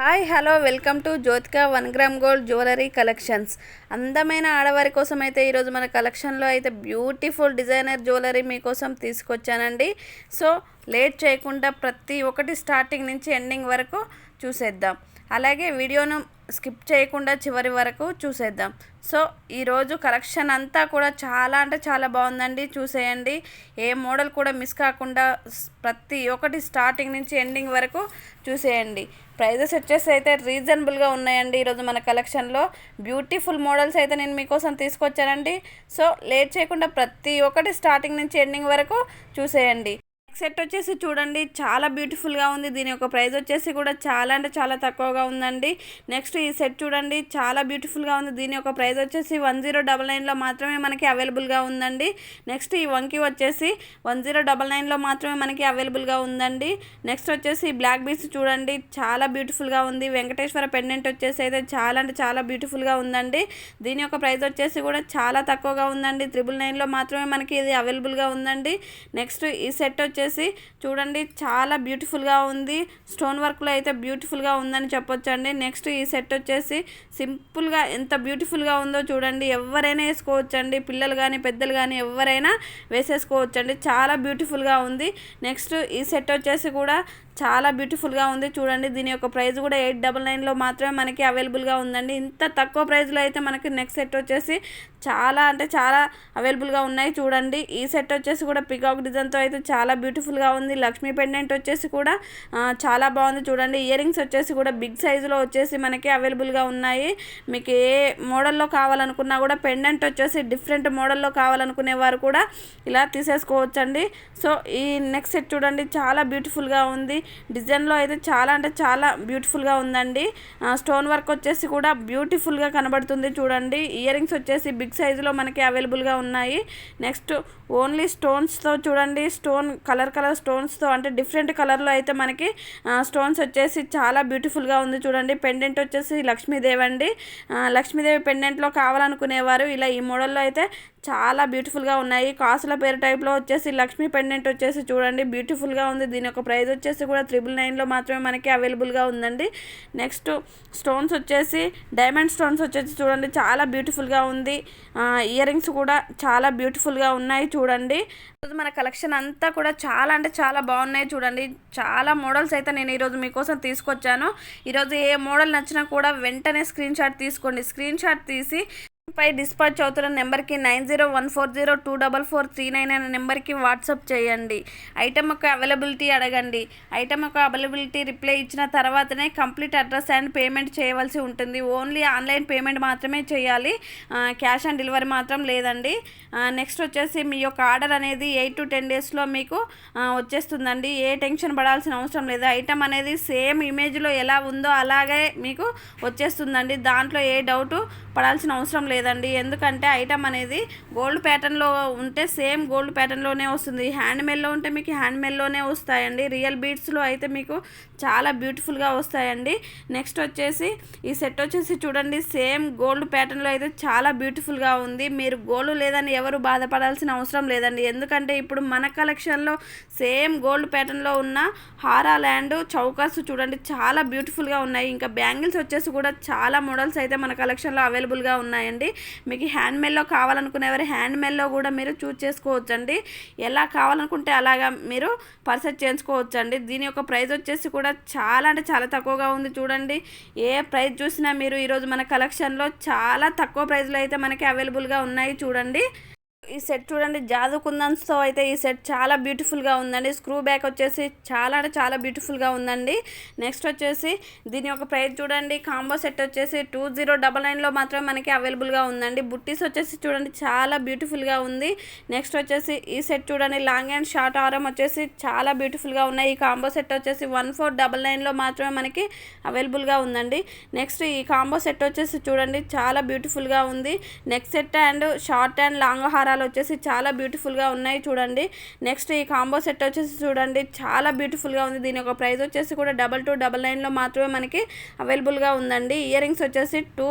Hi hello welcome to Jyothika 1 gram gold jewellery collections. అందమైన ఆడవారి కోసం అయితే ఈరోజు మన కలెక్షన్లో అయితే బ్యూటిఫుల్ డిజైనర్ జ్యువెలరీ మీకోసం తీసుకొచ్చానండి. సో లేట్ చేయకుండా ప్రతి ఒక్కటి స్టార్టింగ్ నుంచి ఎండింగ్ వరకు చూసేద్దాం. అలాగే వీడియోను స్కిప్ చేయకుండా చివరి వరకు చూసేద్దాం. సో ఈరోజు కలెక్షన్ అంతా కూడా చాలా అంటే చాలా బాగుందండి, చూసేయండి. ఏ మోడల్ కూడా మిస్ కాకుండా ప్రతి ఒక్కటి స్టార్టింగ్ నుంచి ఎండింగ్ వరకు చూసేయండి. ప్రైజెస్ వచ్చేసి అయితే రీజనబుల్గా ఉన్నాయండి. ఈరోజు మన కలెక్షన్లో బ్యూటిఫుల్ మోడల్స్ అయితే నేను మీకోసం తీసుకొచ్చానండి. సో లేట్ చేయకుండా ప్రతి ఒక్కటి స్టార్టింగ్ నుంచి ఎండింగ్ వరకు చూసేయండి. నెక్స్ట్ సెట్ వచ్చేసి చూడండి, చాలా బ్యూటిఫుల్గా ఉంది. దీని యొక్క ప్రైస్ వచ్చేసి కూడా చాలా అంటే చాలా తక్కువగా ఉందండి. నెక్స్ట్ ఈ సెట్ చూడండి, చాలా బ్యూటిఫుల్గా ఉంది. దీని యొక్క ప్రైస్ వచ్చేసి 1099లో మాత్రమే మనకి అవైలబుల్గా ఉందండి. నెక్స్ట్ ఈ వంకి వచ్చేసి 1099లో మాత్రమే మనకి అవైలబుల్గా ఉందండి. నెక్స్ట్ వచ్చేసి బ్లాక్ బీడ్స్ చూడండి, చాలా బ్యూటిఫుల్గా ఉంది. వెంకటేశ్వర పెండెంట్ వచ్చేసి అయితే చాలా అంటే చాలా బ్యూటిఫుల్గా ఉందండి. దీని యొక్క ప్రైస్ వచ్చేసి కూడా చాలా తక్కువగా ఉందండి. 999లో మాత్రమే మనకి ఇది అవైలబుల్గా ఉందండి. నెక్స్ట్ ఈ సెట్ వచ్చేసి చూడండి, చాలా బ్యూటిఫుల్గా ఉంది. స్టోన్ వర్క్లో అయితే బ్యూటిఫుల్గా ఉందని చెప్పొచ్చండి. నెక్స్ట్ ఈ సెట్ వచ్చేసి సింపుల్గా ఎంత బ్యూటిఫుల్గా ఉందో చూడండి. ఎవరైనా వేసుకోవచ్చండి, పిల్లలు కానీ పెద్దలు కానీ ఎవరైనా వేసేసుకోవచ్చండి. చాలా బ్యూటిఫుల్గా ఉంది. నెక్స్ట్ ఈ సెట్ వచ్చేసి కూడా చాలా బ్యూటిఫుల్గా ఉంది చూడండి. దీని యొక్క ప్రైస్ కూడా 899లో మాత్రమే మనకి అవైలబుల్గా ఉందండి. ఇంత తక్కువ ప్రైస్లో అయితే మనకి నెక్స్ట్ సెట్ వచ్చేసి చాలా అంటే చాలా అవైలబుల్గా ఉన్నాయి చూడండి. ఈ సెట్ వచ్చేసి కూడా పికాక్ డిజైన్తో అయితే చాలా బ్యూటిఫుల్గా ఉంది. లక్ష్మీ పెండెంట్ వచ్చేసి కూడా చాలా బాగుంది చూడండి. ఇయర్ రింగ్స్ వచ్చేసి కూడా బిగ్ సైజులో వచ్చేసి మనకి అవైలబుల్గా ఉన్నాయి. మీకు ఏ మోడల్లో కావాలనుకున్నా కూడా పెండెంట్ వచ్చేసి డిఫరెంట్ మోడల్లో కావాలనుకునే వారు కూడా ఇలా తీసేసుకోవచ్చండి. సో ఈ నెక్స్ట్ సెట్ చూడండి, చాలా బ్యూటిఫుల్గా ఉంది. డిజైన్లో అయితే చాలా అంటే చాలా బ్యూటిఫుల్గా ఉందండి. స్టోన్ వర్క్ వచ్చేసి కూడా బ్యూటిఫుల్గా కనబడుతుంది చూడండి. ఇయర్ రింగ్స్ వచ్చేసి బిగ్ సైజులో మనకి అవైలబుల్గా ఉన్నాయి. నెక్స్ట్ ఓన్లీ స్టోన్స్తో చూడండి, స్టోన్ కలర్ స్టోన్స్తో అంటే డిఫరెంట్ కలర్లో అయితే మనకి స్టోన్స్ వచ్చేసి చాలా బ్యూటిఫుల్గా ఉంది చూడండి. పెండెంట్ వచ్చేసి లక్ష్మీదేవి అండి. లక్ష్మీదేవి పెండెంట్లో కావాలనుకునేవారు ఇలా ఈ మోడల్లో అయితే చాలా బ్యూటిఫుల్గా ఉన్నాయి. కాసుల పేరు టైప్లో వచ్చేసి లక్ష్మీ పెండెంట్ వచ్చేసి చూడండి బ్యూటిఫుల్గా ఉంది. దీని యొక్క ప్రైస్ వచ్చేసి కూడా 999లో మాత్రమే మనకి అవైలబుల్గా ఉందండి. నెక్స్ట్ స్టోన్స్ వచ్చేసి డైమండ్ స్టోన్స్ వచ్చేసి చూడండి, చాలా బ్యూటిఫుల్గా ఉంది. ఇయర్ రింగ్స్ కూడా చాలా బ్యూటిఫుల్గా ఉన్నాయి చూడండి. మన కలెక్షన్ అంతా కూడా చాలా అంటే చాలా బాగున్నాయి చూడండి. చాలా మోడల్స్ అయితే నేను ఈరోజు మీకోసం తీసుకొచ్చాను. ఈరోజు ఏ మోడల్ నచ్చినా కూడా వెంటనే స్క్రీన్ షాట్ తీసుకోండి. స్క్రీన్ షాట్ తీసి పై డిస్పాచ్ అవుతున్న నెంబర్కి 9014024439 అనే నెంబర్కి వాట్సాప్ చేయండి. ఐటమ్ యొక్క అవైలబిలిటీ అడగండి. ఐటమ్ యొక్క అవైలబిలిటీ రిప్లై ఇచ్చిన తర్వాతనే కంప్లీట్ అడ్రస్ అండ్ పేమెంట్ చేయవలసి ఉంటుంది. ఓన్లీ ఆన్లైన్ పేమెంట్ మాత్రమే చేయాలి, క్యాష్ ఆన్ డెలివరీ మాత్రం లేదండి. నెక్స్ట్ వచ్చేసి మీ యొక్క ఆర్డర్ అనేది 8 to 10 డేస్లో మీకు వచ్చేస్తుందండి. ఏ టెన్షన్ పడాల్సిన అవసరం లేదు. ఐటమ్ అనేది సేమ్ ఇమేజ్లో ఎలా ఉందో అలాగే మీకు వచ్చేస్తుందండి. దాంట్లో ఏ డౌటు పడాల్సిన అవసరం లేదండి. ఎందుకంటే ఐటమ్ అనేది గోల్డ్ ప్యాటర్న్లో ఉంటే సేమ్ గోల్డ్ ప్యాటర్న్లోనే వస్తుంది. హ్యాండ్ మేడ్లో ఉంటే మీకు హ్యాండ్ మేడ్లోనే వస్తాయండి. రియల్ బీడ్స్లో అయితే మీకు చాలా బ్యూటిఫుల్గా వస్తాయండి. నెక్స్ట్ వచ్చేసి ఈ సెట్ వచ్చేసి చూడండి, సేమ్ గోల్డ్ ప్యాటర్న్లో అయితే చాలా బ్యూటిఫుల్గా ఉంది. మీరు గోల్డ్ లేదని ఎవరు బాధపడాల్సిన అవసరం లేదండి. ఎందుకంటే ఇప్పుడు మన కలెక్షన్లో సేమ్ గోల్డ్ ప్యాటర్న్లో ఉన్న హారాలు అండ్ చౌకర్స్ చూడండి చాలా బ్యూటిఫుల్గా ఉన్నాయి. ఇంకా బ్యాంగిల్స్ వచ్చేసి కూడా చాలా మోడల్స్ అయితే మన కలెక్షన్లో అవైలబుల్గా ఉన్నాయండి. మీకు హ్యాండ్ మేడ్లో కావాలనుకునేవారు హ్యాండ్ మేడ్లో కూడా మీరు చూస్ చేసుకోవచ్చండి. ఎలా కావాలనుకుంటే అలాగా మీరు పర్చేస్ చేసుకోవచ్చండి. దీని యొక్క ప్రైస్ వచ్చేసి కూడా చాలా అంటే చాలా తక్కువగా ఉంది చూడండి. ఏ ప్రైస్ చూసినా మీరు ఈరోజు మన కలెక్షన్లో చాలా తక్కువ ప్రైస్లో అయితే మనకి అవైలబుల్గా ఉన్నాయి చూడండి. ఈ సెట్ చూడండి, జాదు కుందన్స్తో అయితే ఈ సెట్ చాలా బ్యూటిఫుల్గా ఉందండి. స్క్రూ బ్యాక్ వచ్చేసి చాలా అంటే చాలా బ్యూటిఫుల్గా ఉందండి. నెక్స్ట్ వచ్చేసి దీని యొక్క ప్రైస్ చూడండి, కాంబో సెట్ వచ్చేసి 2099లో మాత్రమే మనకి అవైలబుల్గా ఉందండి. బుట్టీస్ వచ్చేసి చూడండి చాలా బ్యూటిఫుల్గా ఉంది. నెక్స్ట్ వచ్చేసి ఈ సెట్ చూడండి, లాంగ్ అండ్ షార్ట్ ఆరం వచ్చేసి చాలా బ్యూటిఫుల్గా ఉన్నాయి. ఈ కాంబో సెట్ వచ్చేసి 1499లో మాత్రమే మనకి అవైలబుల్గా ఉందండి. నెక్స్ట్ ఈ కాంబో సెట్ వచ్చేసి చూడండి చాలా బ్యూటిఫుల్గా ఉంది. Next set and short and long హారాలు వచ్చేసి చాలా బ్యూటిఫుల్గా ఉన్నాయి చూడండి. నెక్స్ట్ ఈ కాంబో సెట్ వచ్చేసి చూడండి చాలా బ్యూటిఫుల్గా ఉంది. దీని యొక్క ప్రైస్ వచ్చేసి కూడా 2299లో మాత్రమే మనకి అవైలబుల్గా ఉందండి. ఇయర్ రింగ్స్ వచ్చేసి 2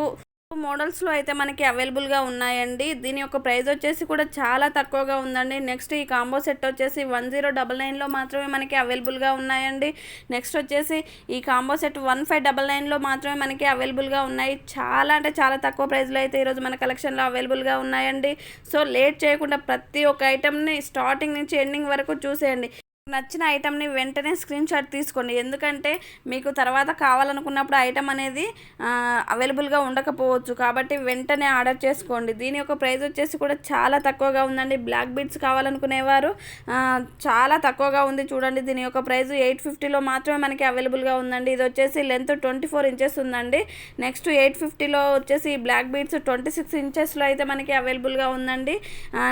మోడల్స్లో అయితే మనకి అవైలబుల్గా ఉన్నాయండి. దీని యొక్క ప్రైస్ వచ్చేసి కూడా చాలా తక్కువగా ఉందండి. నెక్స్ట్ ఈ కాంబో సెట్ వచ్చేసి 1099లో మాత్రమే మనకి అవైలబుల్గా ఉన్నాయండి. నెక్స్ట్ వచ్చేసి ఈ కాంబో సెట్ 1599లో మాత్రమే మనకి అవైలబుల్గా ఉన్నాయి. చాలా అంటే చాలా తక్కువ ప్రైస్లో అయితే ఈరోజు మన కలెక్షన్లో అవైలబుల్గా ఉన్నాయండి. సో లేట్ చేయకుండా ప్రతి ఒక్క ఐటెంని స్టార్టింగ్ నుంచి ఎండింగ్ వరకు చూసేయండి. నచ్చిన ఐటమ్ని వెంటనే స్క్రీన్ షాట్ తీసుకోండి. ఎందుకంటే మీకు తర్వాత కావాలనుకున్నప్పుడు ఐటమ్ అనేది అవైలబుల్గా ఉండకపోవచ్చు, కాబట్టి వెంటనే ఆర్డర్ చేసుకోండి. దీని యొక్క ప్రైస్ వచ్చేసి కూడా చాలా తక్కువగా ఉందండి. బ్లాక్ బీడ్స్ కావాలనుకునేవారు చాలా తక్కువగా ఉంది చూడండి. దీని యొక్క ప్రైస్ 850లో మాత్రమే మనకి అవైలబుల్గా ఉందండి. ఇది వచ్చేసి లెంత్ 24 ఇంచెస్ ఉందండి. నెక్స్ట్ 850లో వచ్చేసి బ్లాక్ బీడ్స్ 26 ఇంచెస్లో అయితే మనకి అవైలబుల్గా ఉందండి.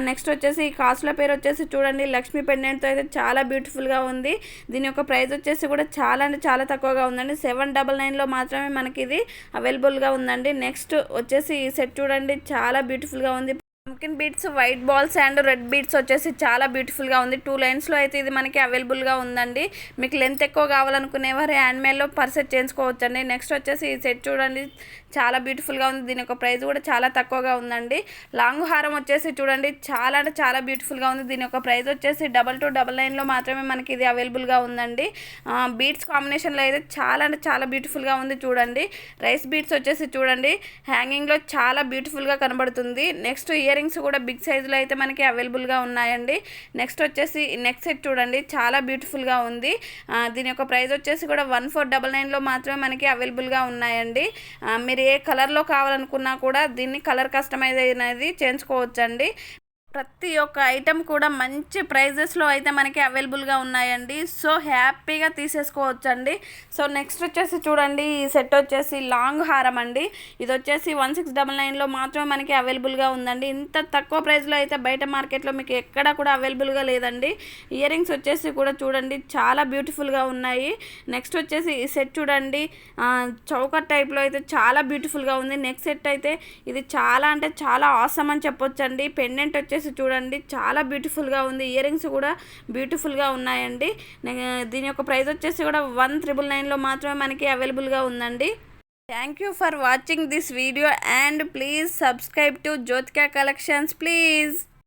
నెక్స్ట్ వచ్చేసి ఈ కాస్ట్ల పేరు వచ్చేసి చూడండి, లక్ష్మీ పెండెంట్తో అయితే చాలా బ్యూటిఫుల్గా ఉంది. దీని యొక్క ప్రైస్ వచ్చేసి కూడా చాలా అంటే చాలా తక్కువగా ఉందండి. 799లో మాత్రమే మనకి ఇది అవైలబుల్గా ఉందండి. నెక్స్ట్ వచ్చేసి ఈ సెట్ చూడండి, చాలా బ్యూటిఫుల్గా ఉంది. Pumpkin beads, white balls and red beads వచ్చేసి చాలా బ్యూటిఫుల్గా ఉంది. 2 లైన్స్లో అయితే ఇది మనకి అవైలబుల్గా ఉందండి. మీకు లెంత్ ఎక్కువ కావాలనుకునేవారు హ్యాండ్ మేడ్లో పర్చేస్ చేయించుకోవచ్చండి. నెక్స్ట్ వచ్చేసి ఈ సెట్ చూడండి, చాలా బ్యూటిఫుల్గా ఉంది. దీని యొక్క ప్రైస్ కూడా చాలా తక్కువగా ఉందండి. లాంగ్ హారం వచ్చేసి చూడండి, చాలా అంటే చాలా బ్యూటిఫుల్గా ఉంది. దీని యొక్క ప్రైస్ వచ్చేసి 2299లో మాత్రమే మనకి ఇది అవైలబుల్గా ఉందండి. బీడ్స్ కాంబినేషన్లో అయితే చాలా అంటే చాలా బ్యూటిఫుల్గా ఉంది చూడండి. రైస్ బీడ్స్ వచ్చేసి చూడండి, హ్యాంగింగ్లో చాలా బ్యూటిఫుల్గా కనబడుతుంది. నెక్స్ట్ ఇయర్ రింగ్స్ కూడా బిగ్ సైజులో అయితే మనకి అవైలబుల్గా ఉన్నాయండి. నెక్స్ట్ వచ్చేసి నెక్ సెట్ చూడండి, చాలా బ్యూటిఫుల్గా ఉంది. దీని యొక్క ప్రైస్ వచ్చేసి కూడా 1499లో మాత్రమే మనకి అవైలబుల్గా ఉన్నాయండి. మీరు ఏ కలర్లో కావాలనుకున్నా కూడా దీన్ని కలర్ కస్టమైజ్ అనేది చేయించుకోవచ్చండి. ప్రతి ఒక్క ఐటెం కూడా మంచి ప్రైజెస్లో అయితే మనకి అవైలబుల్గా ఉన్నాయండి. సో హ్యాపీగా తీసేసుకోవచ్చండి. సో నెక్స్ట్ వచ్చేసి చూడండి, ఈ సెట్ వచ్చేసి లాంగ్ హారం అండి. ఇది వచ్చేసి 1699లో మాత్రమే మనకి అవైలబుల్గా ఉందండి. ఇంత తక్కువ ప్రైస్లో అయితే బయట మార్కెట్లో మీకు ఎక్కడా కూడా అవైలబుల్గా లేదండి. ఇయర్ రింగ్స్ వచ్చేసి కూడా చూడండి, చాలా బ్యూటిఫుల్గా ఉన్నాయి. నెక్స్ట్ వచ్చేసి ఈ సెట్ చూడండి, చౌకర్ టైప్లో అయితే చాలా బ్యూటిఫుల్గా ఉంది. నెక్స్ట్ సెట్ అయితే ఇది చాలా అంటే చాలా ఆసమ్ అని చెప్పొచ్చండి. పెండెంట్ వచ్చేసి చూడండి, చాలా బ్యూటిఫుల్గా ఉంది. ఇయర్ రింగ్స్ కూడా బ్యూటిఫుల్గా ఉన్నాయండి. దీని యొక్క ప్రైస్ వచ్చేసి కూడా 1999లో మాత్రమే మనకి అవైలబుల్గా ఉందండి. Thank you for watching this video and please subscribe to Jyothika collections please.